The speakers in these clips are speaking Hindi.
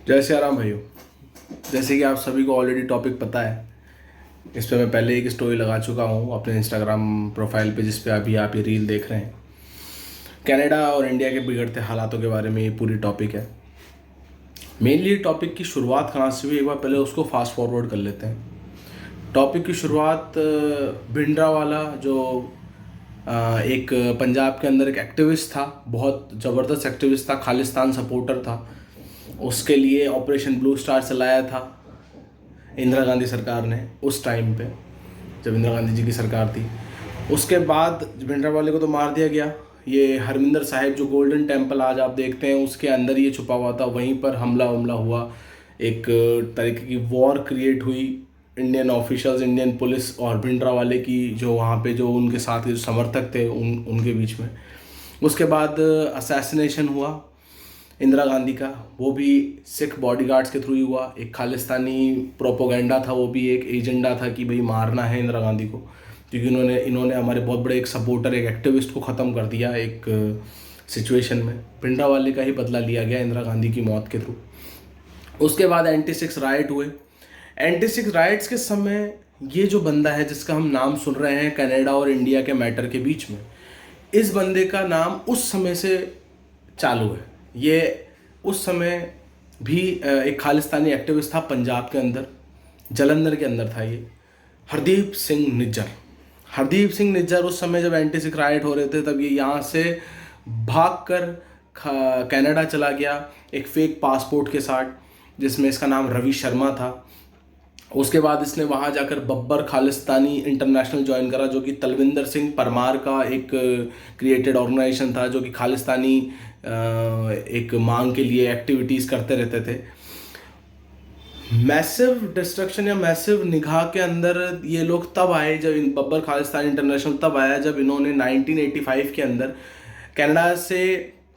जय श्री राम भाइयों। जैसे कि आप सभी को ऑलरेडी टॉपिक पता है, इस पे मैं पहले एक स्टोरी लगा चुका हूँ अपने इंस्टाग्राम प्रोफाइल पे, जिस पे अभी आप ये रील देख रहे हैं। कनाडा और इंडिया के बिगड़ते हालातों के बारे में ये पूरी टॉपिक है। मेनली टॉपिक की शुरुआत कहाँ से हुई, एक बार पहले उसको फास्ट फॉरवर्ड कर लेते हैं। टॉपिक की शुरुआत भिंडरावाला जो एक पंजाब के अंदर एक एक्टिविस्ट था, बहुत ज़बरदस्त एक्टिविस्ट था, खालिस्तान सपोर्टर था। उसके लिए ऑपरेशन ब्लू स्टार चलाया था इंदिरा गांधी सरकार ने उस टाइम पे, जब इंदिरा गांधी जी की सरकार थी। उसके बाद भिंडरावाले को तो मार दिया गया। ये हरमिंदर साहिब जो गोल्डन टेम्पल आज आप देखते हैं, उसके अंदर ये छुपा हुआ था, वहीं पर हमला हुआ। एक तरीके की वॉर क्रिएट हुई इंडियन ऑफिशियल्स, इंडियन पुलिस और भिंडरावाले की, जो वहाँ पे जो उनके साथ के जो समर्थक थे उनके बीच में। उसके बाद असैसिनेशन हुआ इंदिरा गांधी का, वो भी सिख बॉडीगार्ड्स के थ्रू ही हुआ। एक खालिस्तानी प्रोपोगेंडा था, वो भी एक एजेंडा था कि भाई मारना है इंदिरा गांधी को, क्योंकि इन्होंने हमारे बहुत बड़े एक सपोर्टर, एक एक्टिविस्ट को ख़त्म कर दिया एक सिचुएशन में। भिंडरावाले का ही बदला लिया गया इंदिरा गांधी की मौत के थ्रू। उसके बाद एंटी-6 राइट हुए। एंटी-6 राइट्स के समय ये जो बंदा है जिसका हम नाम सुन रहे हैं कनाडा और इंडिया के मैटर के बीच में, इस बंदे का नाम उस समय से चालू है। ये उस समय भी एक खालिस्तानी एक्टिविस्ट था पंजाब के अंदर, जलंधर के अंदर था ये, हरदीप सिंह निज्जर। हरदीप सिंह निज्जर उस समय जब एंटी-6 राइट हो रहे थे, तब ये यहाँ से भागकर कनाडा चला गया एक फेक पासपोर्ट के साथ, जिसमें इसका नाम रवि शर्मा था। उसके बाद इसने वहाँ जाकर बब्बर खालिस्तानी इंटरनेशनल ज्वाइन करा, जो कि तलविंदर सिंह परमार का एक क्रिएटेड ऑर्गेनाइजेशन था, जो कि खालिस्तानी एक मांग के लिए एक्टिविटीज़ करते रहते थे। मैसिव डिस्ट्रक्शन या मैसिव निगाह के अंदर ये लोग तब आए, जब बब्बर खालिस्तानी इंटरनेशनल तब आया जब इन्होंने 1985 के अंदर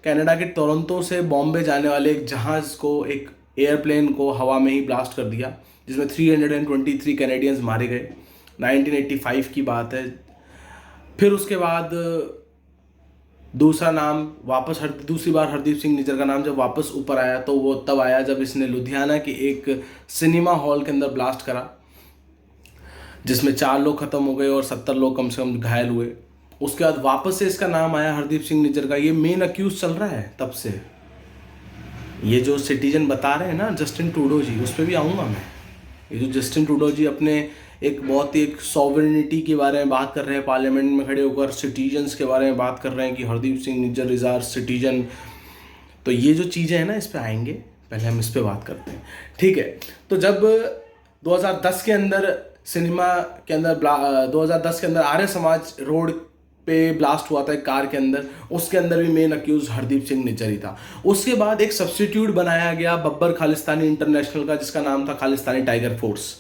कनाडा के टोरंटो से बॉम्बे जाने वाले एक जहाज़ को, एक एयरप्लेन को हवा में ही ब्लास्ट कर दिया, जिसमें 323 कैनेडियंस मारे गए। 1985 की बात है। फिर उसके बाद दूसरी बार हरदीप सिंह निज्जर का नाम जब वापस ऊपर आया, तो वो तब आया जब इसने लुधियाना के एक सिनेमा हॉल के अंदर ब्लास्ट करा, जिसमें 4 लोग ख़त्म हो गए और 70 लोग कम से कम घायल हुए। उसके बाद वापस से इसका नाम आया हरदीप सिंह निज्जर का। ये मेन अक्यूज चल रहा है तब से। ये जो सिटीजन बता रहे हैं ना, जस्टिन ट्रूडो जी, उस पर भी आऊँगा मैं। ये जो जस्टिन ट्रूडो जी अपने एक बहुत ही एक सॉवरेनिटी के बारे में बात कर रहे हैं, पार्लियामेंट में खड़े होकर सिटीजन्स के बारे में बात कर रहे हैं कि Hardeep Singh Nijjar is our citizen. तो ये जो चीज़ें हैं ना, इस पे आएंगे, पहले हम इस पे बात करते हैं, ठीक है। तो जब 2010 के अंदर 2010 के अंदर आर्य समाज रोड पे ब्लास्ट हुआ था एक कार के अंदर, उसके अंदर भी मेन अक्यूज हरदीप सिंह निज्जर ही था। उसके बाद एक सब्स्टिट्यूट बनाया गया बब्बर खालिस्तानी इंटरनेशनल का, जिसका नाम था खालिस्तानी टाइगर फोर्स।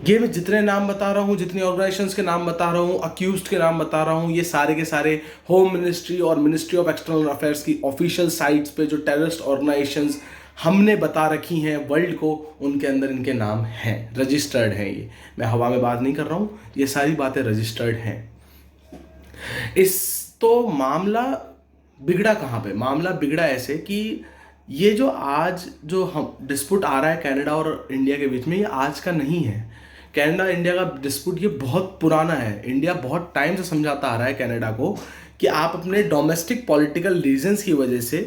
ये मैं जितने नाम बता रहा हूँ, जितने ऑर्गेनाइजेशंस के नाम बता रहा हूँ, अक्यूज्ड के नाम बता रहा हूँ, ये सारे के सारे होम मिनिस्ट्री और मिनिस्ट्री ऑफ एक्सटर्नल अफेयर्स की ऑफिशियल साइट्स पे जो टेररिस्ट ऑर्गेनाइजेशंस हमने बता रखी हैं वर्ल्ड को, उनके अंदर इनके नाम हैं, रजिस्टर्ड हैं। ये मैं हवा में बात नहीं कर रहा हूँ, ये सारी बातें रजिस्टर्ड हैं। तो मामला बिगड़ा कहाँ पे? मामला बिगड़ा ऐसे कि ये जो आज जो हम डिस्प्यूट आ रहा है कनाडा और इंडिया के बीच में, ये आज का नहीं है। कनाडा इंडिया का डिस्प्यूट ये बहुत पुराना है। इंडिया बहुत टाइम से समझाता आ रहा है कनाडा को कि आप अपने डोमेस्टिक पॉलिटिकल रीजंस की वजह से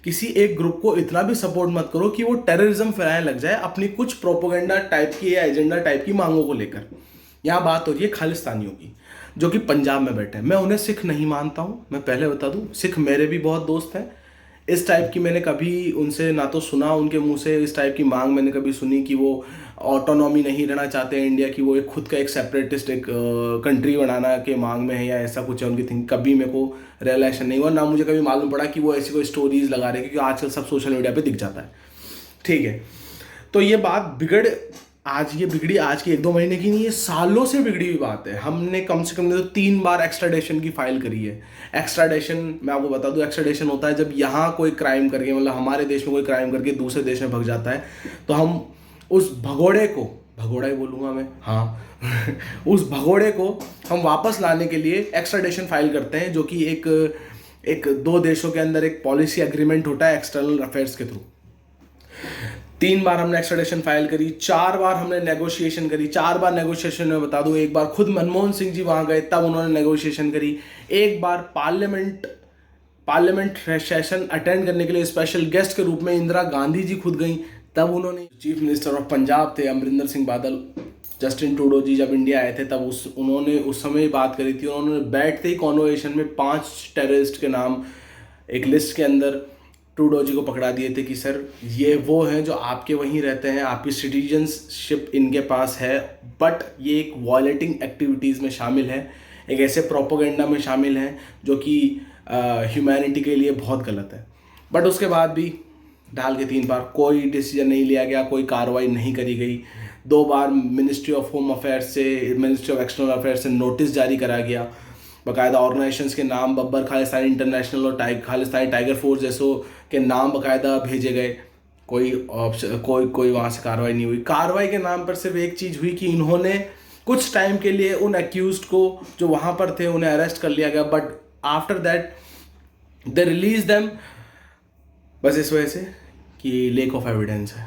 किसी एक ग्रुप को इतना भी सपोर्ट मत करो कि वो टेररिज्म फैलाने लग जाए अपनी कुछ प्रोपोगेंडा टाइप की या एजेंडा टाइप की मांगों को लेकर। यहाँ बात हो रही है खालिस्तानियों की, जो कि पंजाब में बैठे हैं। मैं उन्हें सिख नहीं मानता हूँ, मैं पहले बता दूँ। सिख मेरे भी बहुत दोस्त हैं। इस टाइप की मैंने कभी उनसे ना तो सुना उनके मुंह से इस टाइप की मांग मैंने कभी सुनी कि वो ऑटोनॉमी नहीं रहना चाहते हैं इंडिया की, वो एक खुद का एक सेपरेटिस्ट एक कंट्री बनाना के मांग में है या ऐसा कुछ है उनकी थिंक। कभी मेरे को रियलाइजेशन नहीं हुआ, ना मुझे कभी मालूम पड़ा कि वो ऐसी कोई स्टोरीज लगा रहे हैं, क्योंकि आजकल सब सोशल मीडिया पर दिख जाता है, ठीक है। तो ये बात बिगड़ी आज की 1-2 महीने की नहीं है, सालों से बिगड़ी हुई बात है। हमने कम से कम तो 3 बार एक्स्ट्राडेशन की फाइल करी है। एक्स्ट्राडेशन मैं आपको बता दूं, एक्स्ट्राडेशन होता है जब यहाँ कोई क्राइम करके, मतलब हमारे देश में कोई क्राइम करके दूसरे देश में भग जाता है, तो हम उस भगोड़ा ही बोलूँगा मैं, हाँ उस भगोड़े को हम वापस लाने के लिए एक्स्ट्राडेशन फाइल करते हैं, जो कि एक 2 देशों के अंदर एक पॉलिसी एग्रीमेंट होता है एक्सटर्नल अफेयर्स के थ्रू। 3 बार हमने एक्स्ट्राडिशन फाइल करी, 4 बार हमने नेगोशिएशन करी। 4 बार नेगोशिएशन में बता दूं, एक बार खुद मनमोहन सिंह जी वहां गए तब उन्होंने नेगोशिएशन करी। एक बार पार्लियामेंट सेशन अटेंड करने के लिए स्पेशल गेस्ट के रूप में इंदिरा गांधी जी खुद गई, तब उन्होंने चीफ मिनिस्टर ऑफ पंजाब थे अमरिंदर सिंह बादल, जस्टिन ट्रूडो जी जब इंडिया आए थे तब उन्होंने उस समय बात करी थी। उन्होंने बैठते ही कॉन्वर्सेशन में 5 टेररिस्ट के नाम एक लिस्ट के अंदर ट्रूडो जी को पकड़ा दिए थे कि सर ये वो हैं जो आपके वहीं रहते हैं, आपकी सिटीजनशिप इनके पास है, बट ये एक वॉयलेटिंग एक्टिविटीज़ में शामिल है, एक ऐसे प्रोपोगेंडा में शामिल हैं जो कि ह्यूमैनिटी के लिए बहुत गलत है। बट उसके बाद भी डाल के 3 बार कोई डिसीजन नहीं लिया गया, कोई कार्रवाई नहीं करी गई। 2 बार मिनिस्ट्री ऑफ होम अफेयर्स से, मिनिस्ट्री ऑफ एक्सटर्नल अफेयर्स से नोटिस जारी करा गया, बाकायदा ऑर्गेनाइजेशंस के नाम बब्बर खालिस्तानी इंटरनेशनल और खालिस्तानी टाइगर फोर्स जैसों के नाम बाकायदा भेजे गए। कोई वहाँ से कार्रवाई नहीं हुई। कार्रवाई के नाम पर सिर्फ एक चीज़ हुई कि इन्होंने कुछ टाइम के लिए उन एक्यूज्ड को जो वहाँ पर थे उन्हें अरेस्ट कर लिया गया, but after that they release them, बस इस वजह से कि लेक ऑफ एविडेंस है,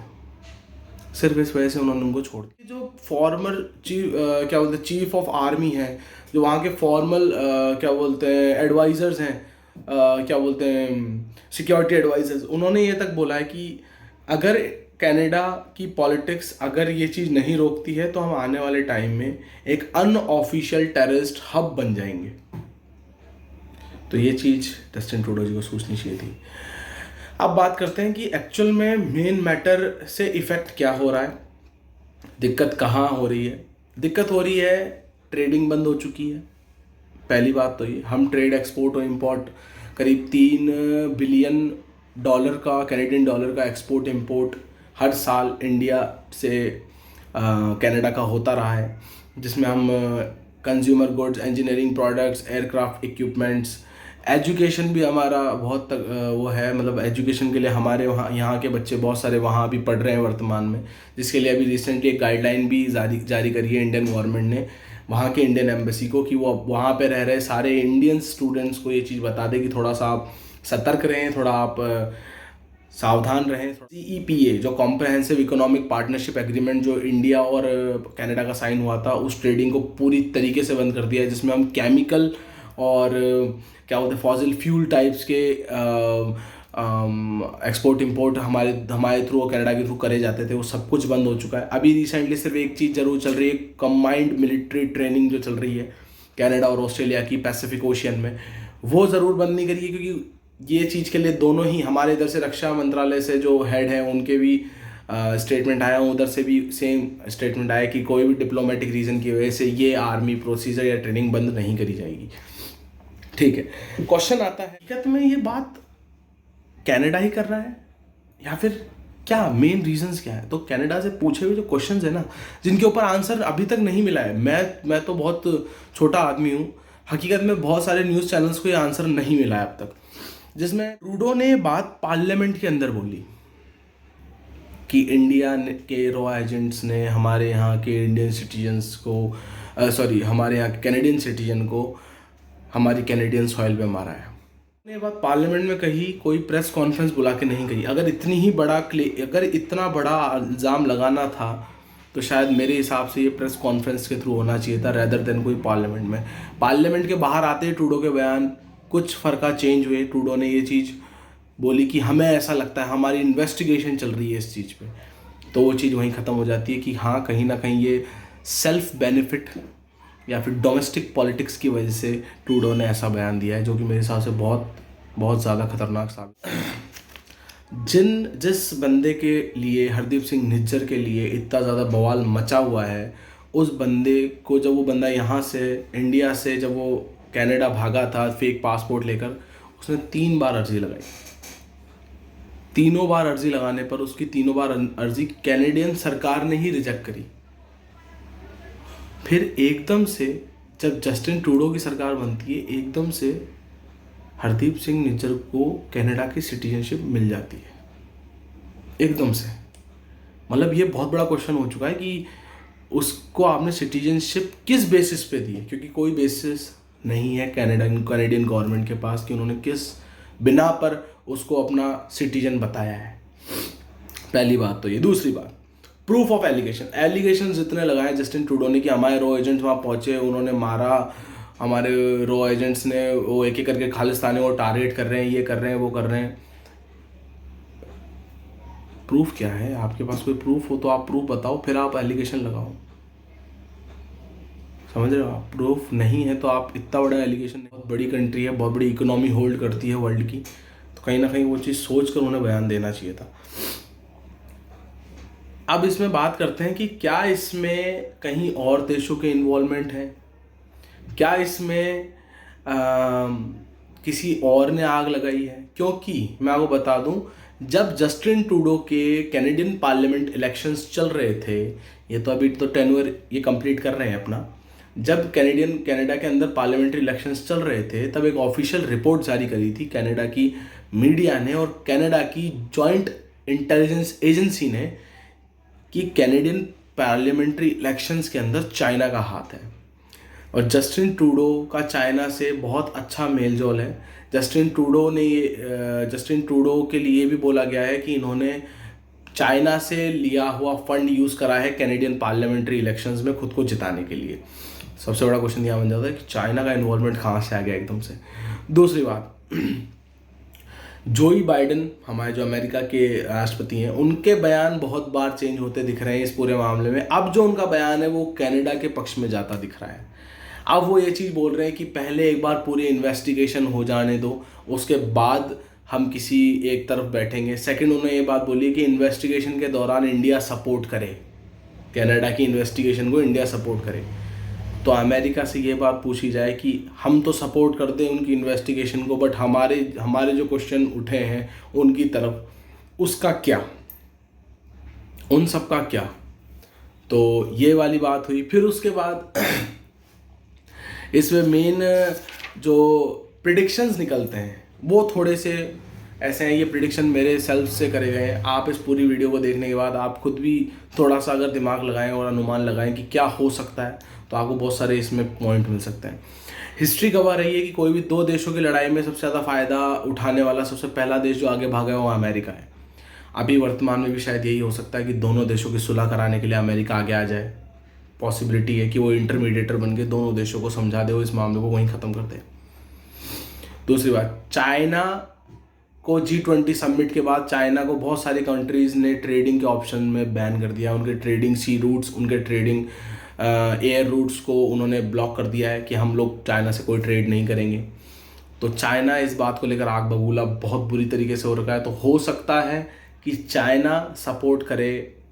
सिर्फ इस वजह से उन्होंने उनको छोड़ दिया। जो फॉर्मर चीफ ऑफ आर्मी है, जो वहाँ के फॉर्मल एडवाइज़र्स हैं, सिक्योरिटी एडवाइज़र्स, उन्होंने ये तक बोला है कि अगर कनाडा की पॉलिटिक्स अगर ये चीज़ नहीं रोकती है तो हम आने वाले टाइम में एक अनऑफिशियल टेररिस्ट हब बन जाएंगे। तो ये चीज़ जस्टिन ट्रूडो जी को सोचनी चाहिए थी। अब बात करते हैं कि एक्चुअल में मेन मैटर से इफ़ेक्ट क्या हो रहा है, दिक्कत कहाँ हो रही है। दिक्कत हो रही है, ट्रेडिंग बंद हो चुकी है। पहली बात तो ये, हम ट्रेड एक्सपोर्ट और इंपोर्ट करीब $3 बिलियन का, कैनेडियन डॉलर का एक्सपोर्ट इंपोर्ट हर साल इंडिया से कनाडा का होता रहा है, जिसमें हम consumer goods, engineering products, aircraft equipments, education भी हमारा बहुत वो है, मतलब एजुकेशन के लिए हमारे वहाँ यहाँ के बच्चे बहुत सारे वहाँ भी पढ़ रहे हैं वर्तमान में, जिसके लिए अभी रिसेंटली एक गाइडलाइन भी जारी करी है इंडियन गवर्नमेंट ने वहाँ के इंडियन एम्बेसी को, कि वो वहाँ पे रह रहे सारे इंडियन स्टूडेंट्स को ये चीज़ बता दे कि थोड़ा सा आप सतर्क रहें, थोड़ा आप सावधान रहें। CEPA जो कॉम्प्रहेंसिव इकोनॉमिक पार्टनरशिप एग्रीमेंट जो इंडिया और कनाडा का साइन हुआ था, उस ट्रेडिंग को पूरी तरीके से बंद कर दिया है, जिसमें हम केमिकल और फॉसिल फ्यूल टाइप्स के एक्सपोर्ट इंपोर्ट हमारे थ्रू और कनाडा के थ्रू करे जाते थे, वो सब कुछ बंद हो चुका है। अभी रिसेंटली सिर्फ एक चीज़ जरूर चल रही है, कंबाइंड मिलिट्री ट्रेनिंग जो चल रही है कनाडा और ऑस्ट्रेलिया की पैसिफिक ओशियन में, वो ज़रूर बंद नहीं करी है, क्योंकि ये चीज़ के लिए दोनों ही हमारे इधर से रक्षा मंत्रालय से जो हेड है उनके भी स्टेटमेंट आया, उधर से भी सेम स्टेटमेंट आया कि कोई भी डिप्लोमेटिक रीज़न की वजह से ये आर्मी प्रोसीजर या ट्रेनिंग बंद नहीं करी जाएगी। ठीक है, क्वेश्चन आता है हकीकत में ये बात कनाडा ही कर रहा है या फिर क्या मेन रीजंस क्या है? तो कनाडा से पूछे हुए जो क्वेश्चंस है ना, जिनके ऊपर आंसर अभी तक नहीं मिला है, मैं तो बहुत छोटा आदमी हूँ, हकीकत में बहुत सारे न्यूज़ चैनल्स को ये आंसर नहीं मिला है अब तक, जिसमें ट्रूडो ने बात पार्लियामेंट के अंदर बोली कि इंडिया के रॉ एजेंट्स ने हमारे यहाँ के इंडियन सिटीजन्स को हमारे यहाँ के कैनेडियन सिटीजन को हमारी कैनेडियन सॉइल पे मारा है। ये बात पार्लियामेंट में कही, कोई प्रेस कॉन्फ्रेंस बुला के नहीं कही। अगर इतना बड़ा इल्ज़ाम लगाना था तो शायद मेरे हिसाब से ये प्रेस कॉन्फ्रेंस के थ्रू होना चाहिए था, रेदर देन कोई पार्लियामेंट में। पार्लियामेंट के बाहर आते ही ट्रूडो के बयान कुछ फ़र्क चेंज हुए। ट्रूडो ने ये चीज़ बोली कि हमें ऐसा लगता है, हमारी इन्वेस्टिगेशन चल रही है इस चीज़ पे, तो वो चीज़ वहीं ख़त्म हो जाती है कि हाँ कहीं ना कहीं ये सेल्फ बेनिफिट या फिर डोमेस्टिक पॉलिटिक्स की वजह से ट्रूडो ने ऐसा बयान दिया है, जो कि मेरे हिसाब से बहुत ज़्यादा खतरनाक साबित। जिस बंदे के लिए, हरदीप सिंह निज्जर के लिए इतना ज़्यादा बवाल मचा हुआ है, उस बंदे को जब वो बंदा यहाँ से इंडिया से जब वो कनाडा भागा था फेक पासपोर्ट लेकर, उसने 3 बार अर्जी लगाई। तीनों बार अर्जी लगाने पर उसकी तीनों बार अर्जी कैनेडियन सरकार ने ही रिजेक्ट करी। फिर एकदम से जब जस्टिन ट्रूडो की सरकार बनती है, एकदम से हरदीप सिंह निज्जर को कनाडा की सिटीजनशिप मिल जाती है एकदम से। मतलब ये बहुत बड़ा क्वेश्चन हो चुका है कि उसको आपने सिटीजनशिप किस बेसिस पे दी है, क्योंकि कोई बेसिस नहीं है कैनेडियन गवर्नमेंट के पास कि उन्होंने किस बिना पर उसको अपना सिटीजन बताया है। पहली बात तो ये। दूसरी बात, प्रूफ ऑफ एलिगेशन जितने लगाए जस्टिन ट्रूडो ने कि हमारे रॉ एजेंट्स वहाँ पहुँचे, उन्होंने मारा, हमारे रॉ एजेंट्स ने वो एक एक करके खालिस्तानी को टारगेट कर रहे हैं, ये कर रहे हैं, वो कर रहे हैं। प्रूफ क्या है? आपके पास कोई प्रूफ हो तो आप प्रूफ बताओ, फिर आप एलिगेशन लगाओ। समझ रहे हो आप? प्रूफ नहीं है तो आप इतना बड़ा एलिगेशन, बहुत बड़ी कंट्री है, बहुत बड़ी इकोनॉमी होल्ड करती है वर्ल्ड की, तो कहीं ना कहीं वो चीज़ सोच कर उन्हें बयान देना चाहिए था। अब इसमें बात करते हैं कि क्या इसमें कहीं और देशों के इन्वॉल्वमेंट है, क्या इसमें किसी और ने आग लगाई है? क्योंकि मैं आपको बता दूं, जब जस्टिन ट्रूडो के कैनेडियन पार्लियामेंट इलेक्शंस चल रहे थे, ये तो अभी तो टेन्योर ये कंप्लीट कर रहे हैं अपना, जब कनाडा के अंदर पार्लियामेंट्री इलेक्शंस चल रहे थे, तब एक ऑफिशियल रिपोर्ट जारी करी थी कनाडा की मीडिया ने और कनाडा की जॉइंट इंटेलिजेंस एजेंसी ने कि कैनेडियन पार्लियामेंट्री इलेक्शंस के अंदर चाइना का हाथ है। और जस्टिन ट्रूडो का चाइना से बहुत अच्छा मेल जोल है। जस्टिन ट्रूडो के लिए भी बोला गया है कि इन्होंने चाइना से लिया हुआ फंड यूज़ करा है कैनेडियन पार्लियामेंट्री इलेक्शंस में खुद को जिताने के लिए। सबसे बड़ा क्वेश्चन यहाँ बन जाता है कि चाइना का इन्वॉल्वमेंट कहाँ से आ गया एकदम से। दूसरी बात, जोई बाइडन, हमारे जो अमेरिका के राष्ट्रपति हैं, उनके बयान बहुत बार चेंज होते दिख रहे हैं इस पूरे मामले में। अब जो उनका बयान है वो कनाडा के पक्ष में जाता दिख रहा है। अब वो ये चीज़ बोल रहे हैं कि पहले एक बार पूरी इन्वेस्टिगेशन हो जाने दो, उसके बाद हम किसी एक तरफ बैठेंगे। सेकंड, उन्होंने ये बात बोली कि इन्वेस्टिगेशन के दौरान इंडिया सपोर्ट करे, कनाडा की इन्वेस्टिगेशन को इंडिया सपोर्ट करे। तो अमेरिका से ये बात पूछी जाए कि हम तो सपोर्ट करते हैं उनकी इन्वेस्टिगेशन को, बट हमारे जो क्वेश्चन उठे हैं उनकी तरफ, उसका क्या, उन सब का क्या? तो ये वाली बात हुई। फिर उसके बाद इसमें मेन जो प्रिडिक्शंस निकलते हैं वो थोड़े से ऐसे हैं। ये प्रिडिक्शन मेरे सेल्फ से करे गए हैं। आप इस पूरी वीडियो को देखने के बाद आप खुद भी थोड़ा सा अगर दिमाग लगाएं और अनुमान लगाएं कि क्या हो सकता है, तो आपको बहुत सारे इसमें पॉइंट मिल सकते हैं। हिस्ट्री गवाह रही है कि कोई भी दो देशों की लड़ाई में सबसे ज़्यादा फ़ायदा उठाने वाला सबसे पहला देश जो आगे भागा है वो अमेरिका है। अभी वर्तमान में भी शायद यही हो सकता है कि दोनों देशों की सुलह कराने के लिए अमेरिका आगे आ जाए। पॉसिबिलिटी है कि वो इंटरमीडिएटर बन के दोनों देशों को समझा दे, वो इस मामले को वहीं ख़त्म कर दे। दूसरी बात, चाइना को G20 समिट के बाद चाइना को बहुत सारी कंट्रीज़ ने ट्रेडिंग के ऑप्शन में बैन कर दिया। उनके ट्रेडिंग सी रूट्स, उनके ट्रेडिंग एयर रूट्स को उन्होंने ब्लॉक कर दिया है कि हम लोग चाइना से कोई ट्रेड नहीं करेंगे। तो चाइना इस बात को लेकर आग बबूला बहुत बुरी तरीके से हो रखा है। तो हो सकता है कि चाइना सपोर्ट करे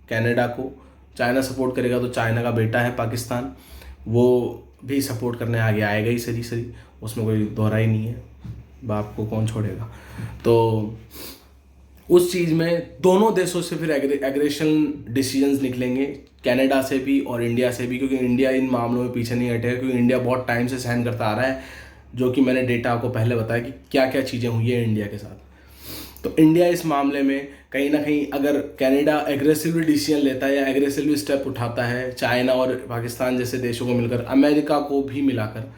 कनाडा को। चाइना सपोर्ट करेगा तो चाइना का बेटा है पाकिस्तान, वो भी सपोर्ट करने आगे आएगा ही सही, उसमें कोई दोहरा ही नहीं है। बाप को कौन छोड़ेगा। तो उस चीज़ में दोनों देशों से फिर एग्रेशन डिसीजंस निकलेंगे, कनाडा से भी और इंडिया से भी, क्योंकि इंडिया इन मामलों में पीछे नहीं हटेगा, क्योंकि इंडिया बहुत टाइम से सहन करता आ रहा है, जो कि मैंने डेटा आपको पहले बताया कि क्या क्या चीज़ें हुई है इंडिया के साथ। तो इंडिया इस मामले में कहीं ना कहीं अगर कनाडा एग्रेसिवली डिसीजन लेता है या एग्रेसिवली स्टेप उठाता है चाइना और पाकिस्तान जैसे देशों को मिलकर, अमेरिका को भी मिलाकर,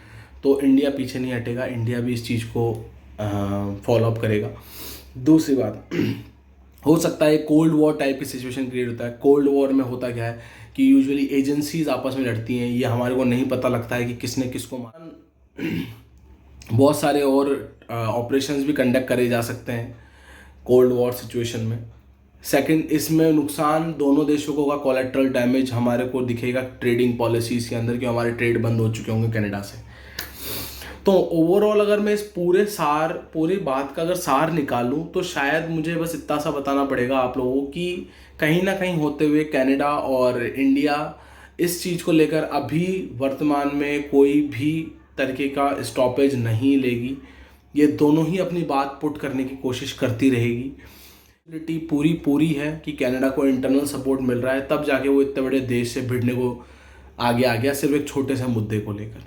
तो इंडिया पीछे नहीं हटेगा। इंडिया भी इस चीज़ को फॉलो अप करेगा। दूसरी बात, हो सकता है कोल्ड वॉर टाइप की सिचुएशन क्रिएट होता है। कोल्ड वॉर में होता क्या है कि यूजुअली एजेंसीज आपस में लड़ती हैं, ये हमारे को नहीं पता लगता है कि किसने किसको मारा। बहुत सारे और ऑपरेशंस भी कंडक्ट करे जा सकते हैं कोल्ड वॉर सिचुएशन में। सेकंड, इसमें नुकसान दोनों देशों को होगा, कोलेट्रल डैमेज हमारे को दिखेगा ट्रेडिंग पॉलिसीज़ के अंदर, कि हमारे ट्रेड बंद हो चुके होंगे कनाडा से। तो ओवरऑल अगर मैं इस पूरी बात का अगर सार निकालूं तो शायद मुझे बस इतना सा बताना पड़ेगा आप लोगों को कि कहीं ना कहीं होते हुए कनाडा और इंडिया इस चीज़ को लेकर अभी वर्तमान में कोई भी तरीके का स्टॉपेज नहीं लेगी। ये दोनों ही अपनी बात पुट करने की कोशिश करती रहेगी। पूरी है कि कनाडा को इंटरनल सपोर्ट मिल रहा है, तब जाके वो इतने बड़े देश से भिड़ने को आगे आ गया सिर्फ एक छोटे से मुद्दे को लेकर।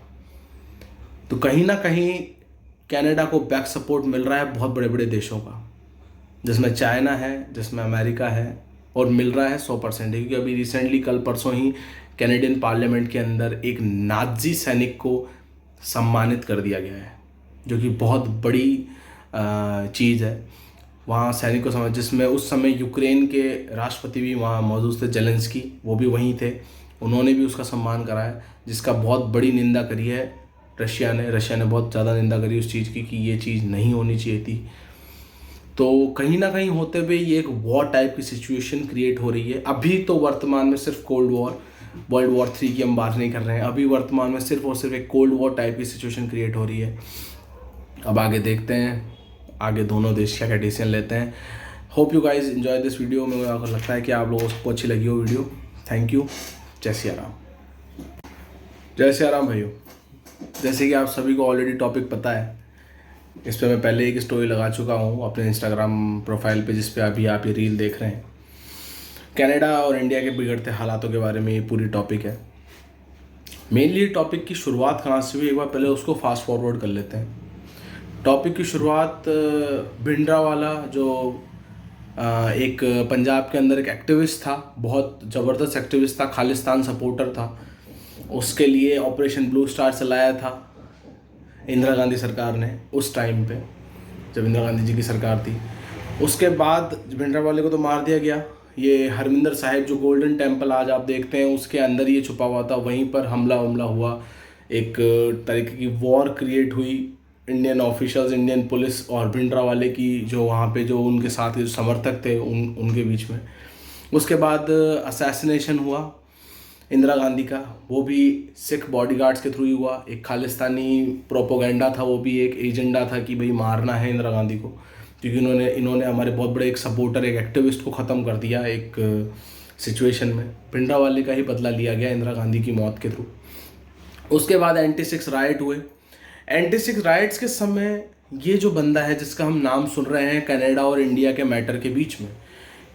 तो कहीं ना कहीं कनाडा को बैक सपोर्ट मिल रहा है बहुत बड़े बड़े देशों का, जिसमें चाइना है, जिसमें अमेरिका है, और मिल रहा है 100%। क्योंकि अभी रिसेंटली कल परसों ही कैनेडियन पार्लियामेंट के अंदर एक नाज़ी सैनिक को सम्मानित कर दिया गया है, जो कि बहुत बड़ी चीज़ है। वहाँ सैनिकों समय, जिसमें उस समय यूक्रेन के राष्ट्रपति भी वहाँ मौजूद थे, जेलेंस्की, वो भी वहीं थे। उन्होंने भी उसका सम्मान कराया, जिसका बहुत बड़ी निंदा करी है रशिया ने बहुत ज़्यादा निंदा करी उस चीज़ की कि ये चीज़ नहीं होनी चाहिए थी। तो कहीं ना कहीं होते हुए ये एक वॉर टाइप की सिचुएशन क्रिएट हो रही है। अभी तो वर्तमान में सिर्फ कोल्ड वॉर, वर्ल्ड वॉर 3 की हम बात नहीं कर रहे हैं, अभी वर्तमान में सिर्फ और सिर्फ एक कोल्ड वॉर टाइप की सिचुएशन क्रिएट हो रही है। अब आगे देखते हैं आगे दोनों देश क्या डिसीजन लेते हैं। Hope you guys enjoy this video. मुझे लगता है कि आप लोगों को अच्छी लगी हो वीडियो। Thank you. जय सिया राम। जय सिया राम भाइयों। जैसे कि आप सभी को ऑलरेडी टॉपिक पता है, इस पर मैं पहले एक स्टोरी लगा चुका हूँ अपने इंस्टाग्राम प्रोफाइल पे, जिस पे अभी आप ये रील देख रहे हैं। कनाडा और इंडिया के बिगड़ते हालातों के बारे में ये पूरी टॉपिक है। मेनली टॉपिक की शुरुआत कहाँ से हुई, एक बार पहले उसको फास्ट फॉरवर्ड कर लेते हैं। टॉपिक की शुरुआत भिंडरावाला, जो एक पंजाब के अंदर एक एक्टिविस्ट था, बहुत ज़बरदस्त एक्टिविस्ट था, खालिस्तान सपोर्टर था। उसके लिए ऑपरेशन ब्लू स्टार चलाया था इंदिरा गांधी सरकार ने उस टाइम पे, जब इंदिरा गांधी जी की सरकार थी। उसके बाद भिंडरावाले को तो मार दिया गया। ये हरमिंदर साहिब, जो गोल्डन टेम्पल आज आप देखते हैं, उसके अंदर ये छुपा हुआ था। वहीं पर हमला हुआ, एक तरीके की वॉर क्रिएट हुई इंडियन ऑफिशियल्स, इंडियन पुलिस और भिंडरावाले की, जो वहाँ पे जो उनके साथ के जो समर्थक थे उनके बीच में। उसके बाद असैसिनेशन हुआ इंदिरा गांधी का, वो भी सिख बॉडीगार्ड्स के थ्रू ही हुआ। एक खालिस्तानी प्रोपोगेंडा था, वो भी एक एजेंडा था कि भाई मारना है इंदिरा गांधी को, क्योंकि इन्होंने हमारे बहुत बड़े एक सपोर्टर, एक एक्टिविस्ट को ख़त्म कर दिया एक सिचुएशन में। भिंडरावाले का ही बदला लिया गया इंदिरा गांधी की मौत के थ्रू। उसके बाद एंटी-6 राइट हुए। एंटी-6 राइट्स के समय ये जो बंदा है जिसका हम नाम सुन रहे हैं कनाडा और इंडिया के मैटर के बीच में,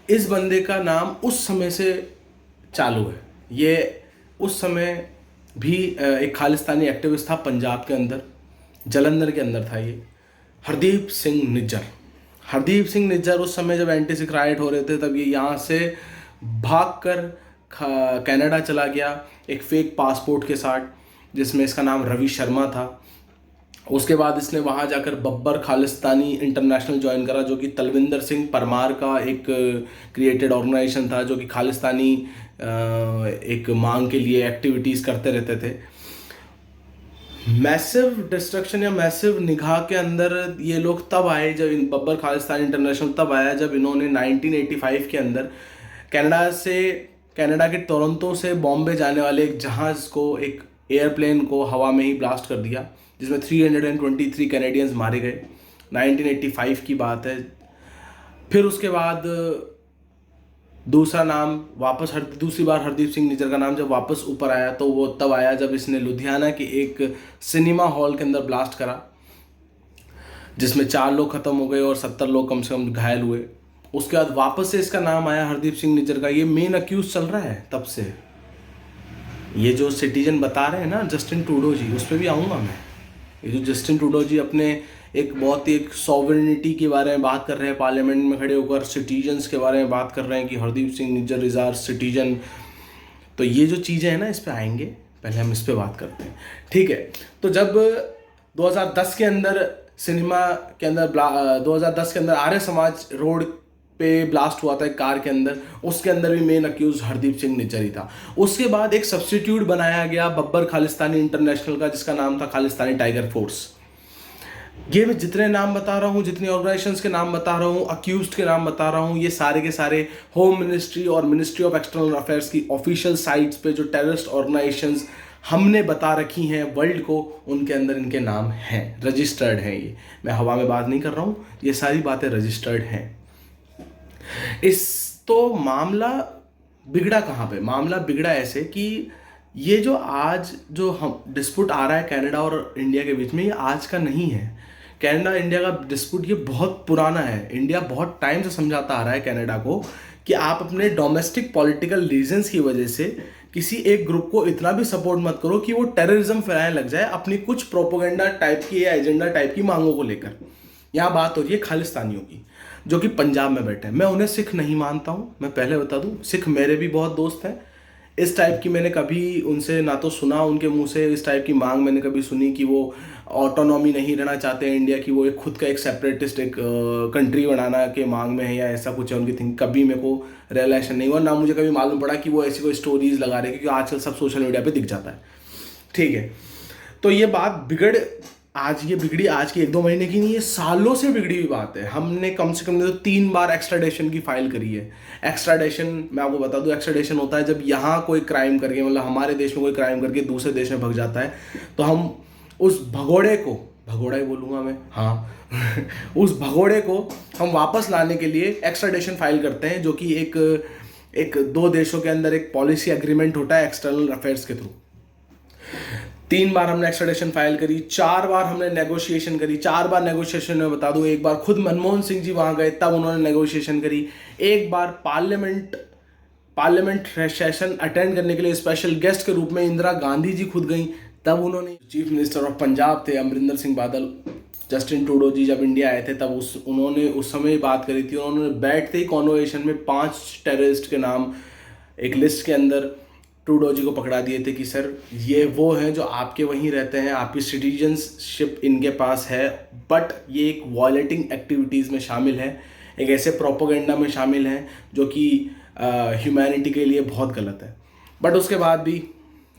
इस बंदे का नाम उस समय से चालू है। ये उस समय भी एक खालिस्तानी एक्टिविस्ट था पंजाब के अंदर, जलंधर के अंदर था ये, हरदीप सिंह निज्जर। हरदीप सिंह निज्जर उस समय जब एंटी-6 राइट हो रहे थे, तब ये यहाँ से भागकर कनाडा चला गया एक फेक पासपोर्ट के साथ, जिसमें इसका नाम रवि शर्मा था। उसके बाद इसने वहाँ जाकर बब्बर खालिस्तानी इंटरनेशनल ज्वाइन करा, जो कि तलविंदर सिंह परमार का एक क्रिएटेड ऑर्गेनाइजेशन था, जो कि खालिस्तानी एक मांग के लिए एक्टिविटीज़ करते रहते थे। मैसिव डिस्ट्रक्शन या मैसिव निगाह के अंदर ये लोग तब आए, जब बब्बर खालिस्तानी इंटरनेशनल तब आया जब इन्होंने 1985 के अंदर कनाडा के टोरंटो से बॉम्बे जाने वाले एक जहाज़ को, एक एयरप्लेन को हवा में ही ब्लास्ट कर दिया, जिसमें 323 कैनेडियंस मारे गए। 1985 की बात है। फिर उसके बाद दूसरा नाम दूसरी बार हरदीप सिंह निज्जर का नाम जब वापस ऊपर आया, तो वो तब आया जब इसने लुधियाना के एक सिनेमा हॉल के अंदर ब्लास्ट करा, जिसमें 4 लोग ख़त्म हो गए और 70 लोग कम से कम घायल हुए। उसके बाद वापस से इसका नाम आया हरदीप सिंह निज्जर का। ये मेन अक्यूज चल रहा है तब से। ये जो सिटीजन बता रहे हैं ना, जस्टिन ट्रूडो जी, उस पर भी आऊँगा मैं। ये जो जस्टिन ट्रूडो जी अपने एक बहुत ही एक सॉवरेनिटी के बारे में बात कर रहे हैं, पार्लियामेंट में खड़े होकर सिटीजन्स के बारे में बात कर रहे हैं कि Hardeep Singh Nijjar is our citizen. तो ये जो चीज़ें हैं ना, इस पे आएंगे, पहले हम इस पे बात करते हैं, ठीक है। तो जब 2010 के अंदर 2010 के अंदर आर्य समाज रोड पे ब्लास्ट हुआ था एक कार के अंदर, उसके अंदर भी मेन अक्यूज हरदीप सिंह निज्जर ही था। उसके बाद एक सब्स्टिट्यूट बनाया गया बब्बर खालिस्तानी इंटरनेशनल का, जिसका नाम था खालिस्तानी टाइगर फोर्स। ये मैं जितने नाम बता रहा हूँ, जितनी ऑर्गेनाइजेशंस के नाम बता रहा हूँ, अक्यूज्ड के नाम बता रहा हूँ, ये सारे के सारे होम मिनिस्ट्री और मिनिस्ट्री ऑफ एक्सटर्नल अफेयर्स की ऑफिशियल साइट्स पे जो टेररिस्ट ऑर्गेनाइजेशंस हमने बता रखी हैं वर्ल्ड को, उनके अंदर इनके नाम हैं, रजिस्टर्ड हैं। ये मैं हवा में बात नहीं कर रहा हूँ, ये सारी बातें रजिस्टर्ड हैं। तो मामला बिगड़ा कहाँ पे? मामला बिगड़ा ऐसे कि ये जो आज जो हम डिस्प्यूट आ रहा है कनाडा और इंडिया के बीच में, ये आज का नहीं है। कनाडा इंडिया का डिस्प्यूट ये बहुत पुराना है। इंडिया बहुत टाइम से समझाता आ रहा है कनाडा को कि आप अपने डोमेस्टिक पॉलिटिकल रीजंस की वजह से किसी एक ग्रुप को इतना भी सपोर्ट मत करो कि वो टेररिज्म फैलाने लग जाए अपनी कुछ प्रोपोगेंडा टाइप की या एजेंडा टाइप की मांगों को लेकर। यहाँ बात हो रही है खालिस्तानियों की, जो कि पंजाब में बैठे हैं। मैं उन्हें सिख नहीं मानता हूँ, मैं पहले बता दूँ। सिख मेरे भी बहुत दोस्त हैं, इस टाइप की मैंने कभी उनसे ना तो सुना उनके मुंह से, इस टाइप की मांग मैंने कभी सुनी कि वो ऑटोनॉमी नहीं रहना चाहते हैं इंडिया की, वो एक खुद का एक सेपरेटिस्ट एक कंट्री बनाना के मांग में है या ऐसा कुछ है उनकी थिंक। कभी मेरे को रियलाइजेशन नहीं हुआ, ना मुझे कभी मालूम पड़ा कि वो ऐसी कोई स्टोरीज लगा रहे हैं, क्योंकि आजकल सब सोशल मीडिया पे दिख जाता है। ठीक है, तो ये बात बिगड़ी आज की 1-2 महीने की नहीं, ये सालों से बिगड़ी हुई बात है। हमने कम से कम तो 3 बार एक्स्ट्राडेशन की फाइल करी है। एक्स्ट्राडेशन मैं आपको बता दूं, एक्स्ट्राडेशन होता है जब यहाँ कोई क्राइम करके, मतलब हमारे देश में कोई क्राइम करके दूसरे देश में भग जाता है, तो हम उस भगोड़ा ही बोलूँगा मैं, हाँ उस भगोड़े को हम वापस लाने के लिए एक्स्ट्राडेशन फाइल करते हैं, जो कि एक 2 देशों के अंदर एक पॉलिसी एग्रीमेंट होता है एक्सटर्नल अफेयर्स के थ्रू। 3 बार हमने एक्स्ट्राडिशन फाइल करी, 4 बार हमने नेगोशिएशन करी। 4 बार नेगोशिएशन में बता दूं, एक बार खुद मनमोहन सिंह जी वहां गए तब उन्होंने नेगोशिएशन करी। एक बार पार्लियामेंट सेशन अटेंड करने के लिए स्पेशल गेस्ट के रूप में इंदिरा गांधी जी खुद गई, तब उन्होंने, चीफ मिनिस्टर ऑफ पंजाब थे अमरिंदर सिंह बादल, जस्टिन ट्रूडो जी जब इंडिया आए थे तब उन्होंने उस समय बात करी थी। उन्होंने बैठते ही कॉन्वर्सेशन में 5 टेररिस्ट के नाम एक लिस्ट के अंदर ट्रूडो जी को पकड़ा दिए थे कि सर ये वो हैं जो आपके वहीं रहते हैं, आपकी सिटीजनशिप इनके पास है, बट ये एक वॉयलेटिंग एक्टिविटीज़ में शामिल है, एक ऐसे प्रोपोगेंडा में शामिल हैं जो कि ह्यूमैनिटी के लिए बहुत गलत है। बट उसके बाद भी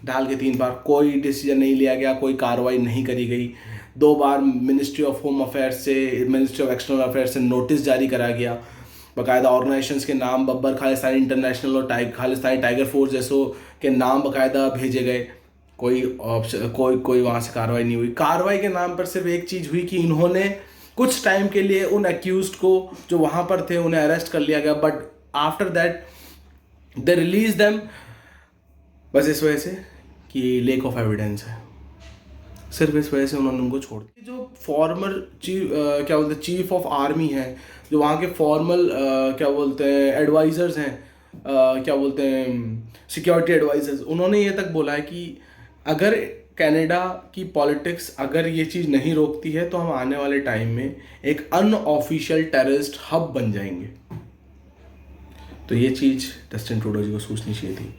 डाल के 3 बार कोई डिसीजन नहीं लिया गया, कोई कार्रवाई नहीं करी गई। 2 बार मिनिस्ट्री ऑफ होम अफेयर्स से, मिनिस्ट्री ऑफ एक्सटर्नल अफेयर्स से नोटिस जारी करा गया, बाकायदा ऑर्गेनाइजेशंस के नाम बब्बर खालिस्तानी इंटरनेशनल और खालिस्तानी टाइगर फोर्स जैसों के नाम बाकायदा भेजे गए। कोई वहाँ से कार्रवाई नहीं हुई। कार्रवाई के नाम पर सिर्फ एक चीज़ हुई कि इन्होंने कुछ टाइम के लिए उन एक्यूज्ड को जो वहाँ पर थे उन्हें अरेस्ट कर लिया गया, but after that they release them, बस इस वजह से कि लैक ऑफ एविडेंस है, सिर्फ इस वजह से उन्होंने उनको छोड़ दिया। जो फॉर्मर चीफ ऑफ आर्मी है, जो वहाँ के फॉर्मल एडवाइज़र्स हैं, सिक्योरिटी एडवाइज़र्स, उन्होंने ये तक बोला है कि अगर कनाडा की पॉलिटिक्स अगर ये चीज़ नहीं रोकती है तो हम आने वाले टाइम में एक अनऑफिशियल टेररिस्ट हब बन जाएंगे। तो ये चीज़ जस्टिन ट्रूडो जी को सोचनी चाहिए थी।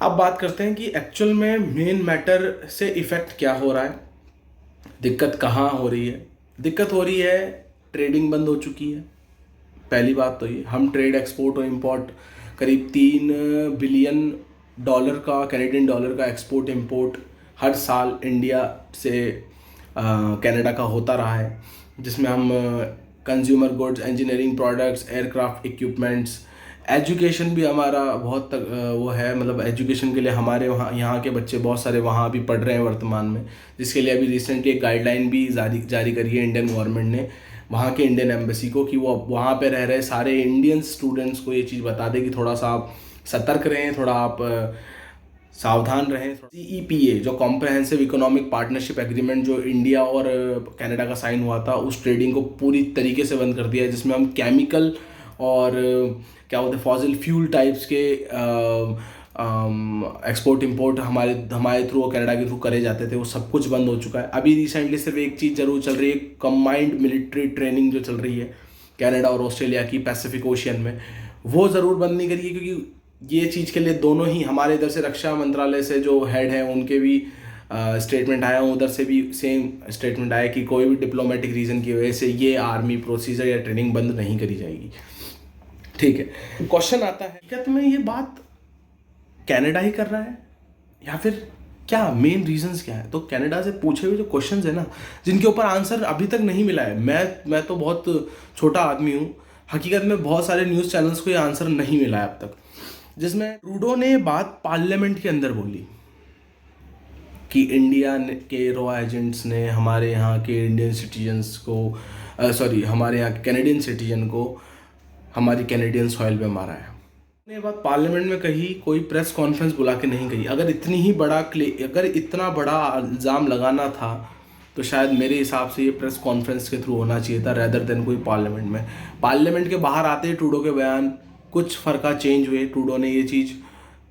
अब बात करते हैं कि एक्चुअल में मेन मैटर से इफ़ेक्ट क्या हो रहा है, दिक्कत कहाँ हो रही है। दिक्कत हो रही है, ट्रेडिंग बंद हो चुकी है। पहली बात तो ये, हम ट्रेड एक्सपोर्ट और इंपोर्ट करीब $3 बिलियन का, कैनेडियन डॉलर का एक्सपोर्ट इंपोर्ट हर साल इंडिया से कनाडा का होता रहा है, जिसमें हम consumer goods, engineering products, aircraft equipments, education भी हमारा बहुत तक वो है, मतलब एजुकेशन के लिए हमारे वहाँ यहाँ के बच्चे बहुत सारे वहाँ भी पढ़ रहे हैं वर्तमान में, जिसके लिए अभी रिसेंटली एक गाइडलाइन भी जारी करी है इंडियन गवर्नमेंट ने वहाँ के इंडियन एम्बेसी को, कि वो वहाँ पे रह रहे सारे इंडियन स्टूडेंट्स को ये चीज़ बता दे कि थोड़ा सा आप सतर्क रहें, थोड़ा आप सावधान रहें। CEPA जो कॉम्प्रहेंसिव इकोनॉमिक पार्टनरशिप एग्रीमेंट जो इंडिया और कनाडा का साइन हुआ था, उस ट्रेडिंग को पूरी तरीके से बंद कर दिया है, जिसमें हम केमिकल और फॉसिल फ्यूल टाइप्स के एक्सपोर्ट इंपोर्ट हमारे थ्रू और कनाडा के थ्रू करे जाते थे, वो सब कुछ बंद हो चुका है। अभी रिसेंटली सिर्फ एक चीज़ जरूर चल रही है, कंबाइंड मिलिट्री ट्रेनिंग जो चल रही है कनाडा और ऑस्ट्रेलिया की पैसिफिक ओशियन में, वो ज़रूर बंद नहीं करी है, क्योंकि ये चीज़ के लिए दोनों ही हमारे इधर से रक्षा मंत्रालय से जो हेड है उनके भी स्टेटमेंट आया, उधर से भी सेम स्टेटमेंट आया कि कोई भी डिप्लोमेटिक रीज़न की वजह से ये आर्मी प्रोसीजर या ट्रेनिंग बंद नहीं करी जाएगी। ठीक है, क्वेश्चन आता है हकीकत में ये बात कनाडा ही कर रहा है या फिर क्या मेन रीजंस क्या है? तो कनाडा से पूछे हुए जो क्वेश्चंस है ना, जिनके ऊपर आंसर अभी तक नहीं मिला है, मैं तो बहुत छोटा आदमी हूँ, हकीकत में बहुत सारे न्यूज़ चैनल्स को ये आंसर नहीं मिला है अब तक, जिसमें ट्रूडो ने बात पार्लियामेंट के अंदर बोली कि इंडिया के रॉ एजेंट्स ने हमारे यहाँ के इंडियन सिटीजन्स को हमारे यहाँ के कैनेडियन सिटीजन को हमारी कैनेडियन सॉइल पे मारा है। ये बात पार्लियामेंट में कही, कोई प्रेस कॉन्फ्रेंस बुला के नहीं कही। अगर इतना बड़ा इल्ज़ाम लगाना था तो शायद मेरे हिसाब से ये प्रेस कॉन्फ्रेंस के थ्रू होना चाहिए था, रेदर देन कोई पार्लियामेंट में। पार्लियामेंट के बाहर आते ही ट्रूडो के बयान कुछ फ़र्का चेंज हुए। ट्रूडो ने ये चीज़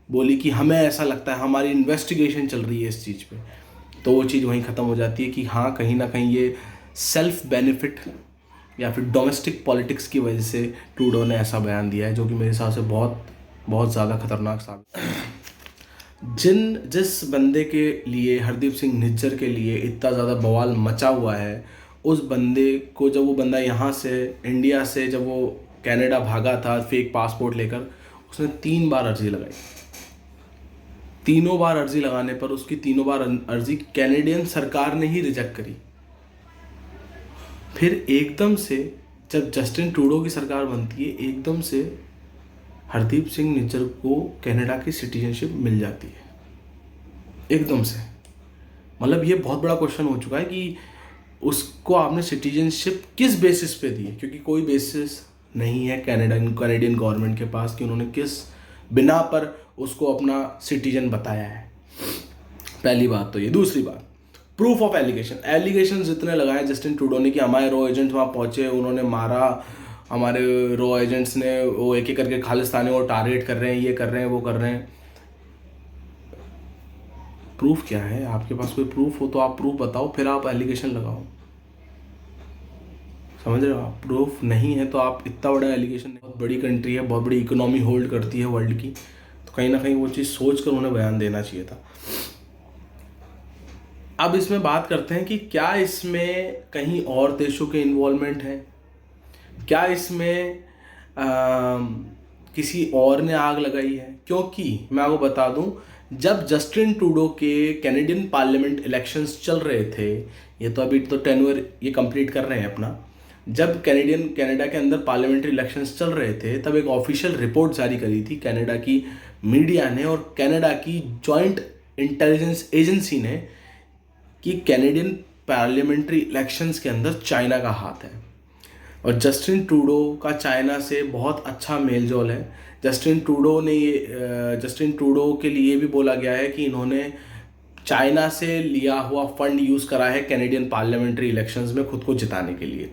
बोली कि हमें ऐसा लगता है, हमारी इन्वेस्टिगेशन चल रही है इस चीज़ पे, तो वो चीज़ वहीं ख़त्म हो जाती है कि हाँ कहीं ना कहीं ये सेल्फ बेनिफिट या फिर डोमेस्टिक पॉलिटिक्स की वजह से ट्रूडो ने ऐसा बयान दिया है, जो कि मेरे हिसाब से बहुत बहुत ज़्यादा खतरनाक साबित। जिस बंदे के लिए, हरदीप सिंह निज्जर के लिए इतना ज़्यादा बवाल मचा हुआ है, उस बंदे को, जब वो बंदा यहाँ से, इंडिया से जब वो कनाडा भागा था फेक पासपोर्ट लेकर, उसने 3 बार अर्जी लगाई। तीनों बार अर्जी लगाने पर उसकी तीनों बार अर्जी कैनेडियन सरकार ने ही रिजेक्ट करी। फिर एकदम से जब जस्टिन ट्रूडो की सरकार बनती है, एकदम से हरदीप सिंह निज्जर को कनाडा की सिटीजनशिप मिल जाती है एकदम से। मतलब ये बहुत बड़ा क्वेश्चन हो चुका है कि उसको आपने सिटीजनशिप किस बेसिस पे दी है, क्योंकि कोई बेसिस नहीं है कैनेडियन गवर्नमेंट के पास कि उन्होंने किस बिना पर उसको अपना सिटीजन बताया है। पहली बात तो ये। दूसरी बात, प्रूफ ऑफ एलिगेशन जितने लगाए जस्टिन ट्रूडो ने कि हमारे रॉ एजेंट वहाँ पहुँचे, उन्होंने मारा, हमारे रॉ एजेंट्स ने वो एक एक करके खालिस्तानी को टारगेट कर रहे हैं, ये कर रहे हैं, वो कर रहे हैं। प्रूफ क्या है? आपके पास कोई प्रूफ हो तो आप प्रूफ बताओ, फिर आप एलिगेशन लगाओ। समझ रहे हो आप? प्रूफ नहीं है तो आप इतना बड़ा एलिगेशन, बहुत बड़ी कंट्री है, बहुत बड़ी इकोनॉमी होल्ड करती है वर्ल्ड की, तो कहीं ना कहीं वो चीज़ सोच कर उन्हें बयान देना चाहिए था। अब इसमें बात करते हैं कि क्या इसमें कहीं और देशों के इन्वॉल्वमेंट है, क्या इसमें किसी और ने आग लगाई है? क्योंकि मैं आपको बता दूं, जब जस्टिन ट्रूडो के कैनेडियन पार्लियामेंट इलेक्शंस चल रहे थे, ये तो अभी तो टेन्योर ये कंप्लीट कर रहे हैं अपना, जब कनाडा के अंदर पार्लियामेंट्री इलेक्शंस चल रहे थे, तब एक ऑफिशियल रिपोर्ट जारी करी थी कनाडा की मीडिया ने और कनाडा की जॉइंट इंटेलिजेंस एजेंसी ने कि कैनेडियन पार्लियामेंट्री इलेक्शंस के अंदर चाइना का हाथ है। और जस्टिन ट्रूडो का चाइना से बहुत अच्छा मेल जोल है। जस्टिन ट्रूडो के लिए भी बोला गया है कि इन्होंने चाइना से लिया हुआ फंड यूज़ करा है कैनेडियन पार्लियामेंट्री इलेक्शंस में खुद को जिताने के लिए।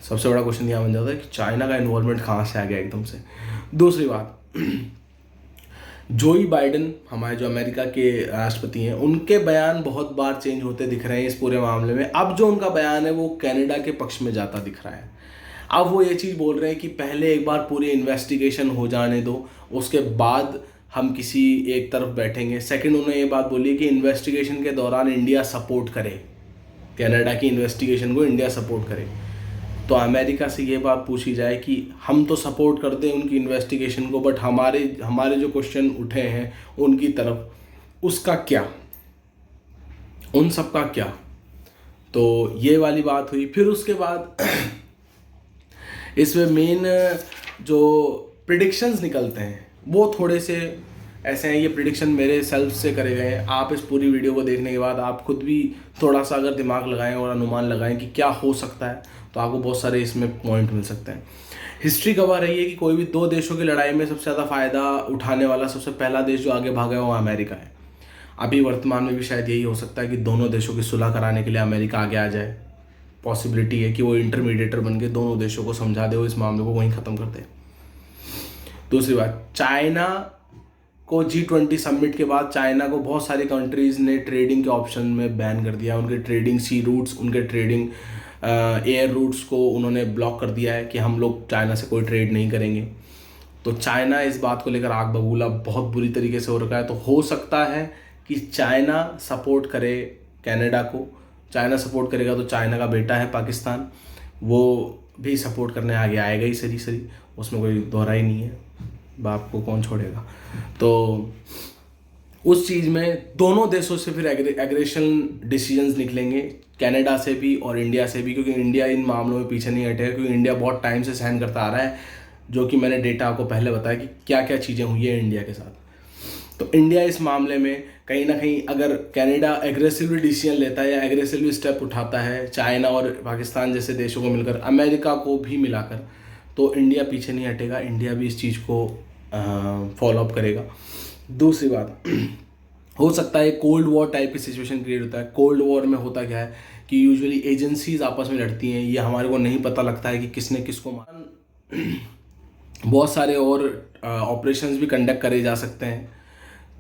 सबसे बड़ा क्वेश्चन यहाँ बन जाता है कि चाइना का इन्वॉल्वमेंट कहाँ से आ गया एकदम से। दूसरी बात, जोई बाइडेन, हमारे जो अमेरिका के राष्ट्रपति हैं, उनके बयान बहुत बार चेंज होते दिख रहे हैं इस पूरे मामले में। अब जो उनका बयान है वो कनाडा के पक्ष में जाता दिख रहा है। अब वो ये चीज़ बोल रहे हैं कि पहले एक बार पूरी इन्वेस्टिगेशन हो जाने दो, उसके बाद हम किसी एक तरफ बैठेंगे। सेकंड, उन्होंने ये बात बोली कि इन्वेस्टिगेशन के दौरान इंडिया सपोर्ट करे, कनाडा की इन्वेस्टिगेशन को इंडिया सपोर्ट करे। तो अमेरिका से ये बात पूछी जाए कि हम तो सपोर्ट करते हैं उनकी इन्वेस्टिगेशन को, बट हमारे जो क्वेश्चन उठे हैं उनकी तरफ, उसका क्या, उन सब का क्या? तो ये वाली बात हुई। फिर उसके बाद इसमें मेन जो प्रिडिक्शंस निकलते हैं वो थोड़े से ऐसे हैं। ये प्रिडिक्शन मेरे सेल्फ से करे गए हैं। आप इस पूरी वीडियो को देखने के बाद आप खुद भी थोड़ा सा अगर दिमाग लगाएं और अनुमान लगाएं कि क्या हो सकता है, तो आपको बहुत सारे इसमें पॉइंट मिल सकते हैं। हिस्ट्री गवाह रही है कि कोई भी दो देशों की लड़ाई में सबसे ज़्यादा फ़ायदा उठाने वाला सबसे पहला देश जो आगे भागा है वो अमेरिका है। अभी वर्तमान में भी शायद यही हो सकता है कि दोनों देशों की सुलह कराने के लिए अमेरिका आगे आ जाए। पॉसिबिलिटी है कि वो इंटरमीडिएटर बन के दोनों देशों को समझा दे, वो इस मामले को वहीं ख़त्म कर दे। दूसरी बात, चाइना को G20 समिट के बाद चाइना को बहुत सारी कंट्रीज़ ने ट्रेडिंग के ऑप्शन में बैन कर दिया। उनके ट्रेडिंग सी रूट्स, उनके ट्रेडिंग एयर रूट्स को उन्होंने ब्लॉक कर दिया है कि हम लोग चाइना से कोई ट्रेड नहीं करेंगे। तो चाइना इस बात को लेकर आग बबूला बहुत बुरी तरीके से हो रखा है। तो हो सकता है कि चाइना सपोर्ट करे कनाडा को। चाइना सपोर्ट करेगा तो चाइना का बेटा है पाकिस्तान, वो भी सपोर्ट करने आगे आएगा ही सरी, उसमें कोई दोहरा ही नहीं है। बाप को कौन छोड़ेगा? तो उस चीज़ में दोनों देशों से फिर एग्रेशन डिसीजंस निकलेंगे, कनाडा से भी और इंडिया से भी, क्योंकि इंडिया इन मामलों में पीछे नहीं हटेगा, क्योंकि इंडिया बहुत टाइम से सहन करता आ रहा है, जो कि मैंने डेटा आपको पहले बताया कि क्या क्या चीज़ें हुई है इंडिया के साथ। तो इंडिया इस मामले में कहीं ना कहीं अगर कनाडा एग्रेसिवली डिसीजन लेता है या एग्रेसिवली स्टेप उठाता है चाइना और पाकिस्तान जैसे देशों को मिलकर, अमेरिका को भी मिलाकर, तो इंडिया पीछे नहीं हटेगा। इंडिया भी इस चीज़ को फॉलो अप करेगा। दूसरी बात, हो सकता है कोल्ड वॉर टाइप की सिचुएशन क्रिएट होता है। कोल्ड वॉर में होता क्या है कि यूजुअली एजेंसीज आपस में लड़ती हैं, ये हमारे को नहीं पता लगता है कि किसने किसको मारा। बहुत सारे और ऑपरेशंस भी कंडक्ट करे जा सकते हैं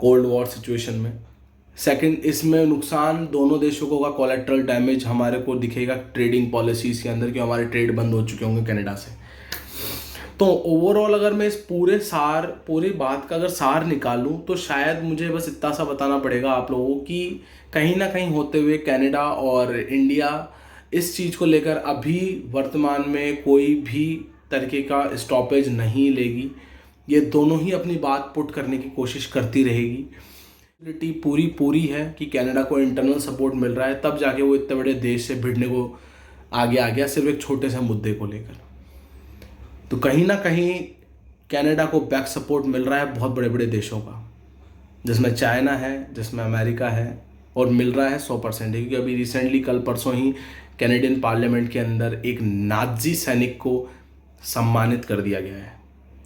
कोल्ड वॉर सिचुएशन में। सेकंड, इसमें नुकसान दोनों देशों को होगा, कोलैटरल डैमेज हमारे को दिखेगा ट्रेडिंग पॉलिसीज़ के अंदर, कि हमारे ट्रेड बंद हो चुके होंगे कनाडा से। तो ओवरऑल अगर मैं इस पूरी बात का अगर सार निकालूं तो शायद मुझे बस इतना सा बताना पड़ेगा आप लोगों की कहीं ना कहीं होते हुए कनाडा और इंडिया इस चीज़ को लेकर अभी वर्तमान में कोई भी तरीके का स्टॉपेज नहीं लेगी। ये दोनों ही अपनी बात पुट करने की कोशिश करती रहेगी। पूरी पूरी है कि कनाडा को इंटरनल सपोर्ट मिल रहा है, तब जाके वो इतने बड़े देश से भिड़ने को आगे आ गया सिर्फ एक छोटे से मुद्दे को लेकर। तो कहीं ना कहीं कनाडा को बैक सपोर्ट मिल रहा है बहुत बड़े बड़े देशों का, जिसमें चाइना है, जिसमें अमेरिका है, और मिल रहा है 100%। क्योंकि अभी रिसेंटली कल परसों ही कैनेडियन पार्लियामेंट के अंदर एक नाजी सैनिक को सम्मानित कर दिया गया है,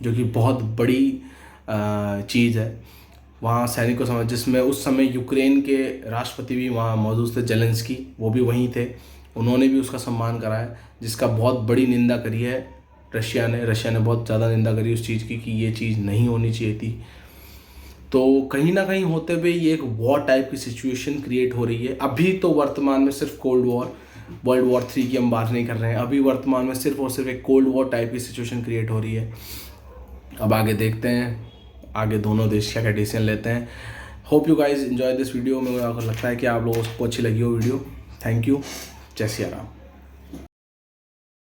जो कि बहुत बड़ी चीज़ है। वहाँ सैनिक को समझ, जिसमें उस समय यूक्रेन के राष्ट्रपति भी वहाँ मौजूद थे, जेलेंस्की, वो भी वहीं थे, उन्होंने भी उसका सम्मान करा है, जिसका बहुत बड़ी निंदा करी है रशिया ने बहुत ज़्यादा निंदा करी उस चीज़ की कि ये चीज़ नहीं होनी चाहिए थी। तो कहीं ना कहीं होते हुए ये एक वॉर टाइप की सिचुएशन क्रिएट हो रही है। अभी तो वर्तमान में सिर्फ कोल्ड वॉर, वर्ल्ड वॉर 3 की हम बात नहीं कर रहे हैं, अभी वर्तमान में सिर्फ और सिर्फ एक कोल्ड वॉर टाइप की सिचुएशन क्रिएट हो रही है। अब आगे देखते हैं आगे दोनों देश क्या डिसीजन लेते हैं। Hope you guys enjoy this video. मुझे लगता है कि आप लोगों को अच्छी लगी हो वीडियो। Thank you. जय सिया राम।